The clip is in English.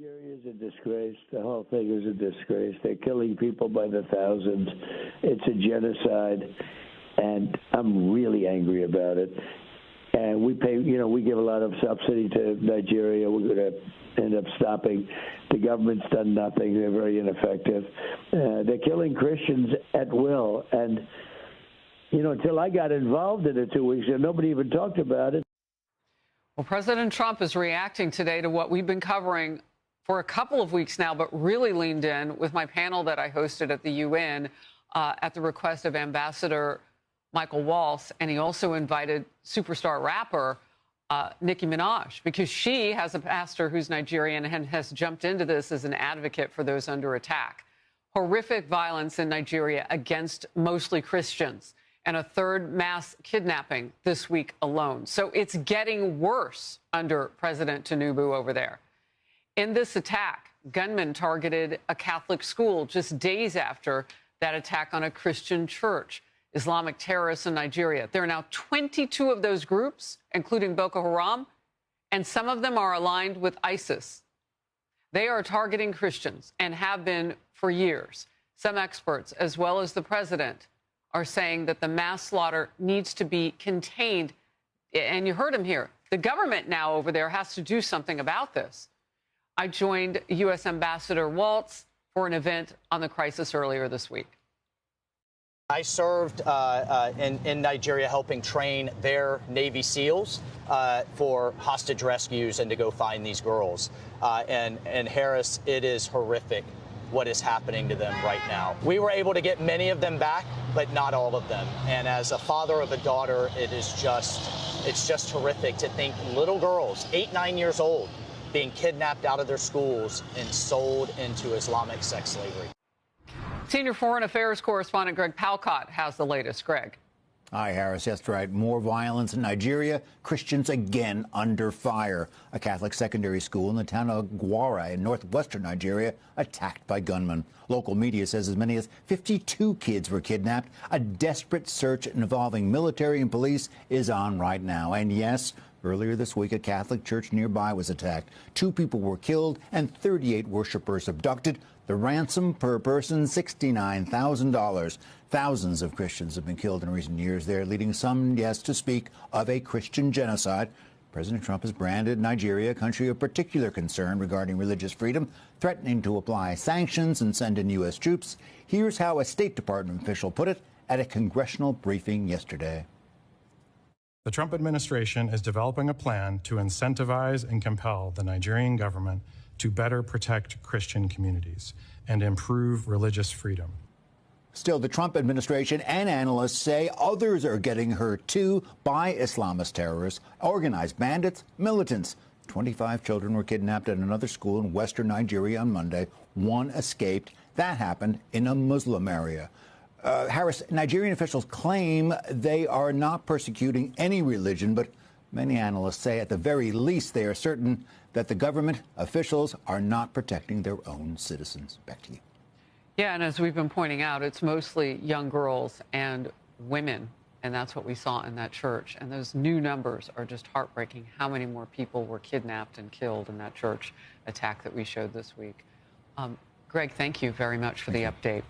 Nigeria is a disgrace. The whole thing is a disgrace. They're killing people by the thousands. It's a genocide, and I'm really angry about it. And we pay, we give a lot of subsidy to Nigeria. We're going to end up stopping. The government's done nothing. They're very ineffective. They're killing Christians at will. And, until I got involved in it 2 weeks ago, nobody even talked about it. Well, President Trump is reacting today to what we've been covering for a couple of weeks now, but really leaned in with my panel that I hosted at the UN at the request of Ambassador Michael Waltz. And he also invited superstar rapper Nicki Minaj, because she has a pastor who's Nigerian and has jumped into this as an advocate for those under attack. Horrific violence in Nigeria against mostly Christians, and a third mass kidnapping this week alone. So it's getting worse under President Tinubu over there. In this attack, gunmen targeted a Catholic school just days after that attack on a Christian church. Islamic terrorists in Nigeria. There are now 22 of those groups, including Boko Haram, and some of them are aligned with ISIS. They are targeting Christians and have been for years. Some experts, as well as the president, are saying that the mass slaughter needs to be contained. And you heard him here. The government now over there has to do something about this. I joined U.S. Ambassador Waltz for an event on the crisis earlier this week. I served in Nigeria helping train their Navy SEALs for hostage rescues and to go find these girls. And Harris, it is horrific what is happening to them right now. We were able to get many of them back, but not all of them. And as a father of a daughter, it's just horrific to think little girls, 8, 9 years old, being kidnapped out of their schools and sold into Islamic sex slavery. Senior Foreign Affairs correspondent Greg Palcott has the latest. Greg. Hi, Harris. That's right. More violence in Nigeria. Christians again under fire. A Catholic secondary school in the town of Gwara in northwestern Nigeria attacked by gunmen. Local media says as many as 52 kids were kidnapped. A desperate search involving military and police is on right now. And yes, earlier this week, a Catholic church nearby was attacked. 2 people were killed and 38 worshipers abducted. The ransom per person, $69,000. Thousands of Christians have been killed in recent years there, leading some, yes, to speak of a Christian genocide. President Trump has branded Nigeria a country of particular concern regarding religious freedom, threatening to apply sanctions and send in U.S. troops. Here's how a State Department official put it at a congressional briefing yesterday. The Trump administration is developing a plan to incentivize and compel the Nigerian government to better protect Christian communities and improve religious freedom. Still, the Trump administration and analysts say others are getting hurt, too, by Islamist terrorists, organized bandits, militants. 25 children were kidnapped at another school in western Nigeria on Monday. 1 escaped. That happened in a Muslim area. Harris, Nigerian officials claim they are not persecuting any religion, but many analysts say at the very least they are certain that the government officials are not protecting their own citizens. Back to you. Yeah, and as we've been pointing out, it's mostly young girls and women, and that's what we saw in that church. And those new numbers are just heartbreaking, how many more people were kidnapped and killed in that church attack that we showed this week. Greg, thank you very much for the update.